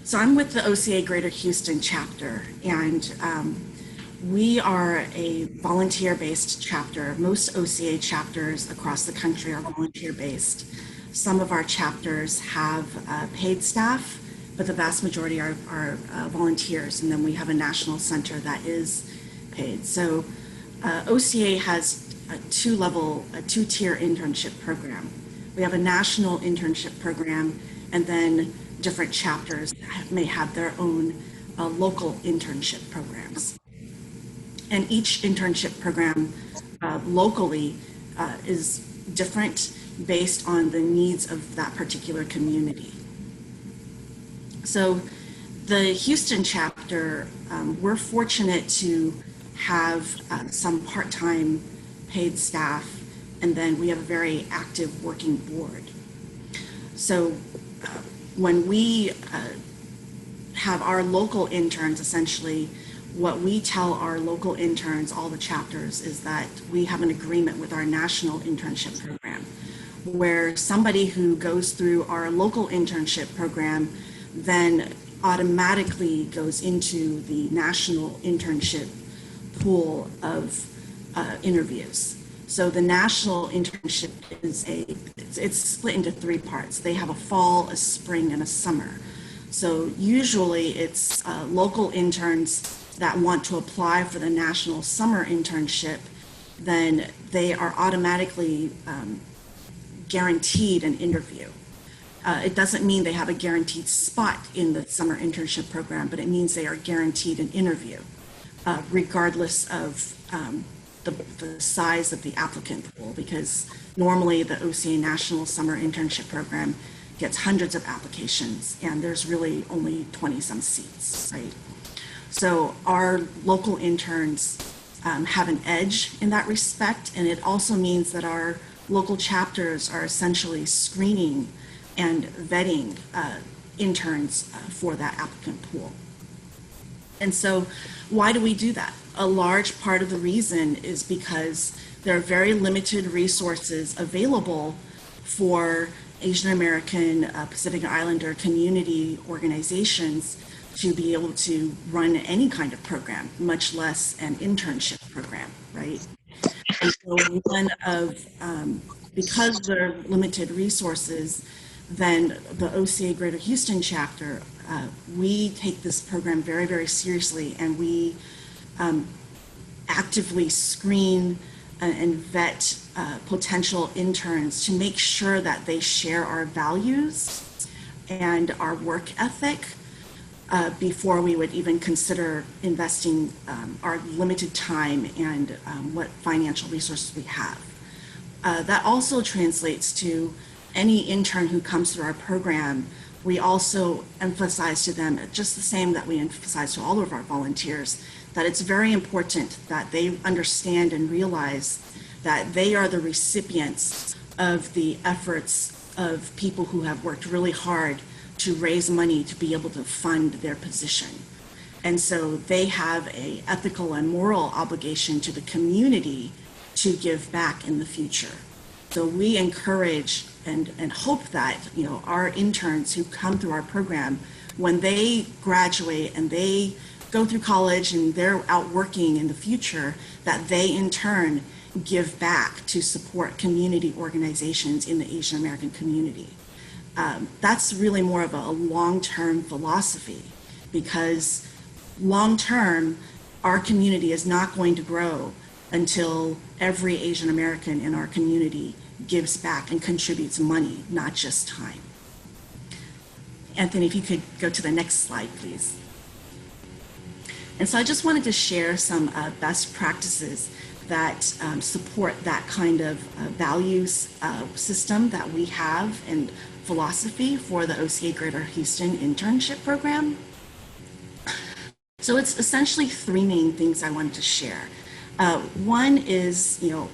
So I'm with the OCA Greater Houston chapter, and we are a volunteer-based chapter. Most OCA chapters across the country are volunteer-based. Some of our chapters have paid staff, but the vast majority are volunteers, and then we have a national center that is paid. So OCA has a two-tier internship program. We have a national internship program, and then different chapters may have their own local internship programs. And each internship program locally is different based on the needs of that particular community. So the Houston chapter, we're fortunate to have some part-time paid staff, and then we have a very active working board. So when we have our local interns, essentially, what we tell our local interns, all the chapters, is that we have an agreement with our national internship program, where somebody who goes through our local internship program then automatically goes into the national internship pool of interviews. So the national internship is it's split into three parts. They have a fall, a spring, and a summer. So usually it's local interns that want to apply for the national summer internship, then they are automatically guaranteed an interview. It doesn't mean they have a guaranteed spot in the summer internship program, but it means they are guaranteed an interview, regardless of the size of the applicant pool, because normally the OCA National Summer Internship Program gets hundreds of applications, and there's really only 20-some seats, right? So our local interns have an edge in that respect, and it also means that our local chapters are essentially screening and vetting interns for that applicant pool. And so why do we do that? A large part of the reason is because there are very limited resources available for Asian American, Pacific Islander community organizations to be able to run any kind of program, much less an internship program, right? And so because there are limited resources, then the OCA Greater Houston chapter, we take this program very, very seriously, and we actively screen and vet potential interns to make sure that they share our values and our work ethic before we would even consider investing our limited time and what financial resources we have. That also translates to any intern who comes through our program. We also emphasize to them, just the same that we emphasize to all of our volunteers, that it's very important that they understand and realize that they are the recipients of the efforts of people who have worked really hard to raise money to be able to fund their position. And so they have an ethical and moral obligation to the community to give back in the future. So we encourage and hope that, you know, our interns who come through our program, when they graduate and they go through college and they're out working in the future, that they in turn give back to support community organizations in the Asian American community. That's really more of a long-term philosophy, because long-term, our community is not going to grow until every Asian American in our community gives back and contributes money, not just time. Anthony, if you could go to the next slide, please. And so I just wanted to share some best practices that support that kind of values system that we have and philosophy for the OCA Greater Houston Internship Program. So it's essentially three main things I wanted to share. One is, you know,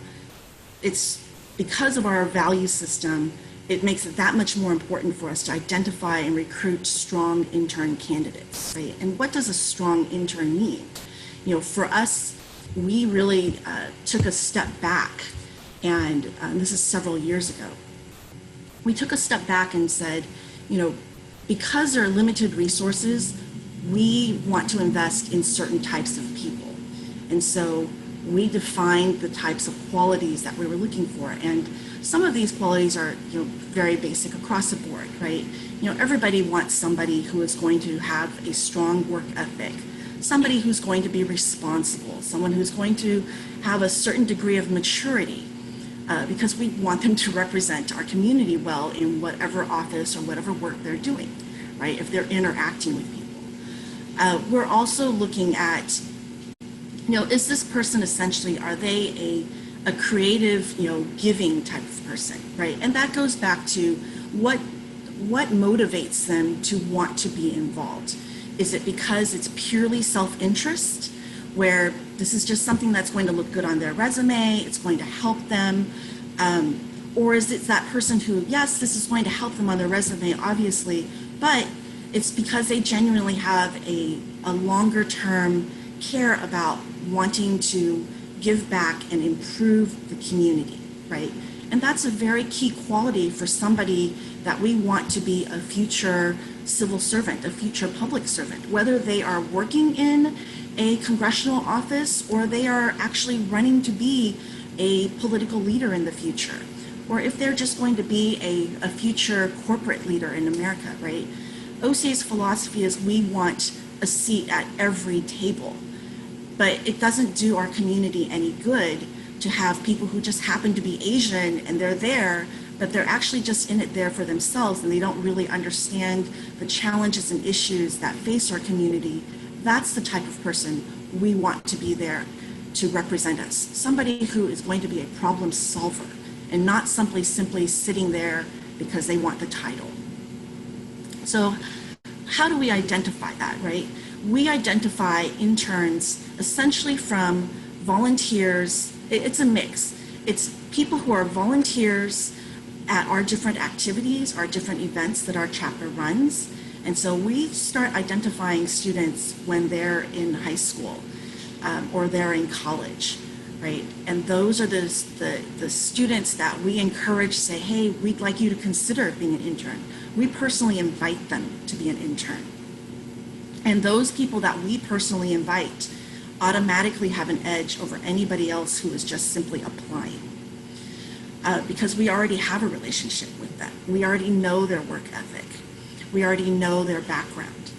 it's because of our value system, it makes it that much more important for us to identify and recruit strong intern candidates, right? And what does a strong intern mean? You know, for us, we really took a step back, and this is several years ago. We took a step back and said, you know, because there are limited resources, we want to invest in certain types of people. And so we defined the types of qualities that we were looking for. And some of these qualities are, very basic across the board, right? Everybody wants somebody who is going to have a strong work ethic, somebody who's going to be responsible, someone who's going to have a certain degree of maturity, because we want them to represent our community well in whatever office or whatever work they're doing, right? If they're interacting with people. We're also looking at, is this person essentially, are they a creative, giving type of person, right? And that goes back to what motivates them to want to be involved. Is it because it's purely self-interest, where this is just something that's going to look good on their resume, it's going to help them, or is it that person who, yes, this is going to help them on their resume, obviously, but it's because they genuinely have a longer term care about wanting to give back and improve the community, right? And that's a very key quality for somebody that we want to be a future civil servant, a future public servant, whether they are working in a congressional office or they are actually running to be a political leader in the future, or if they're just going to be a future corporate leader in America, right? OCA's philosophy is we want a seat at every table, but it doesn't do our community any good to have people who just happen to be Asian and they're there, but they're actually just in it there for themselves and they don't really understand the challenges and issues that face our community. That's the type of person we want to be there to represent us. Somebody who is going to be a problem solver and not simply sitting there because they want the title. So how do we identify that, right? We identify interns essentially from volunteers. It's a mix. It's people who are volunteers at our different activities, our different events that our chapter runs. And so we start identifying students when they're in high school or they're in college, right? And those are the students that we encourage, say, hey, we'd like you to consider being an intern. We personally invite them to be an intern. And those people that we personally invite automatically have an edge over anybody else who is just simply applying. Because we already have a relationship with them. We already know their work ethic. We already know their background.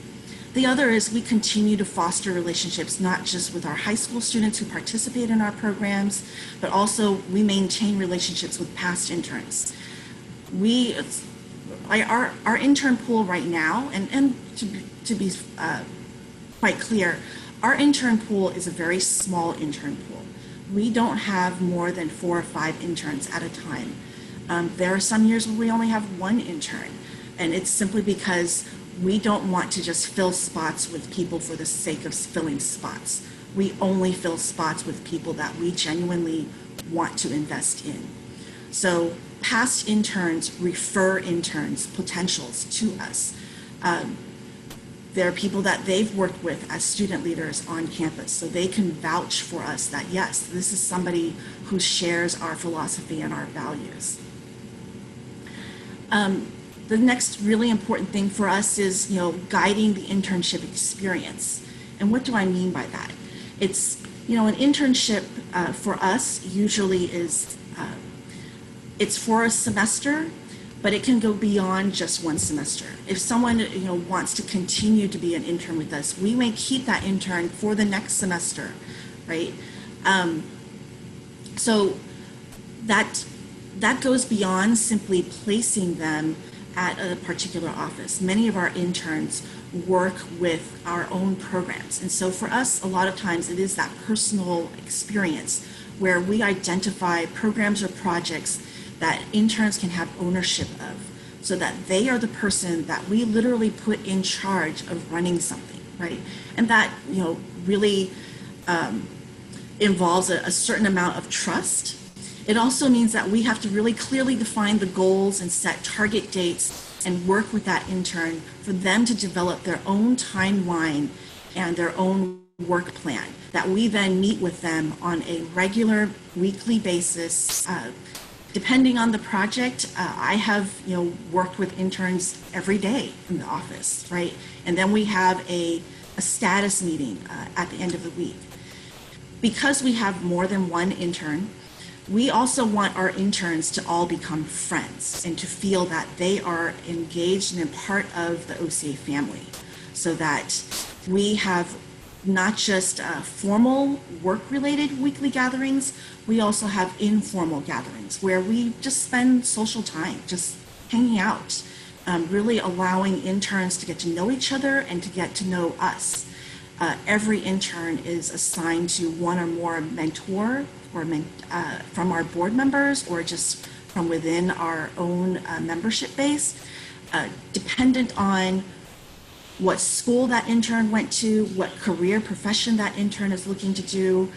The other is we continue to foster relationships, not just with our high school students who participate in our programs, but also we maintain relationships with past interns. Our intern pool right now, and to be quite clear, our intern pool is a very small intern pool. We don't have more than 4 or 5 interns at a time. There are some years where we only have 1 intern, and it's simply because we don't want to just fill spots with people for the sake of filling spots. We only fill spots with people that we genuinely want to invest in. So past interns refer interns, potentials, to us. There are people that they've worked with as student leaders on campus, so they can vouch for us that, yes, this is somebody who shares our philosophy and our values. The next really important thing for us is, guiding the internship experience. And what do I mean by that? It's, an internship for us usually is, it's for a semester, but it can go beyond just 1 semester. If someone, wants to continue to be an intern with us, we may keep that intern for the next semester, right? So that goes beyond simply placing them at a particular office. Many of our interns work with our own programs. And so for us, a lot of times it is that personal experience where we identify programs or projects that interns can have ownership of, so that they are the person that we literally put in charge of running something, right? And that, really involves a certain amount of trust. It also means that we have to really clearly define the goals and set target dates and work with that intern for them to develop their own timeline and their own work plan that we then meet with them on a regular weekly basis, Depending on the project, I have, worked with interns every day in the office, right? And then we have a status meeting at the end of the week. Because we have more than one intern, we also want our interns to all become friends and to feel that they are engaged and a part of the OCA family, so that we have not just formal work-related weekly gatherings, we also have informal gatherings where we just spend social time, just hanging out, really allowing interns to get to know each other and to get to know us. Every intern is assigned to one or more mentor or from our board members or just from within our own membership base, dependent on what school that intern went to, what career profession that intern is looking to do,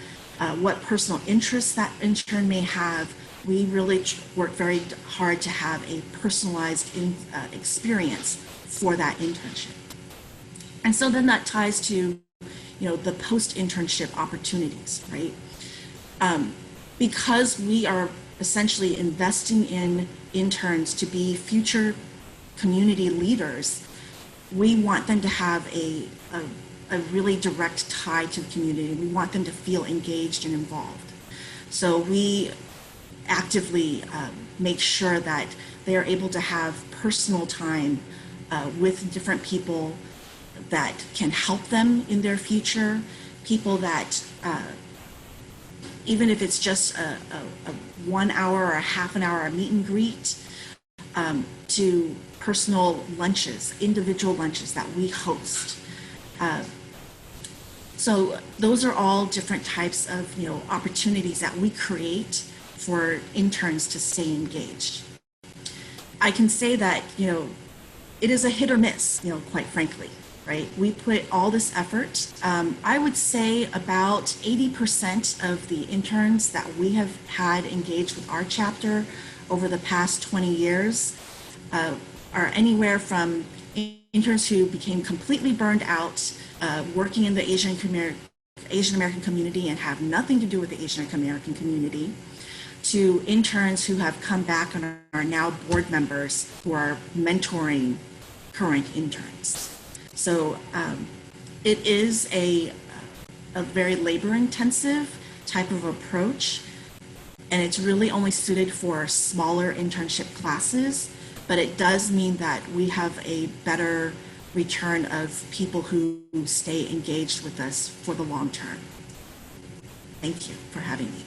what personal interests that intern may have. We really work very hard to have a personalized experience for that internship. And so then that ties to, the post-internship opportunities, right? Because we are essentially investing in interns to be future community leaders, we want them to have a really direct tie to the community. We want them to feel engaged and involved. So we actively make sure that they are able to have personal time with different people that can help them in their future, people that, even if it's just a 1 hour or a half an hour meet and greet, to personal lunches, individual lunches that we host. So those are all different types of opportunities that we create for interns to stay engaged. I can say that it is a hit or miss, quite frankly, right? We put all this effort. I would say about 80% of the interns that we have had engaged with our chapter over the past 20 years are anywhere from interns who became completely burned out working in the Asian American community and have nothing to do with the Asian American community, to interns who have come back and are now board members who are mentoring current interns. So it is a very labor-intensive type of approach, and it's really only suited for smaller internship classes, but it does mean that we have a better return of people who stay engaged with us for the long term. Thank you for having me.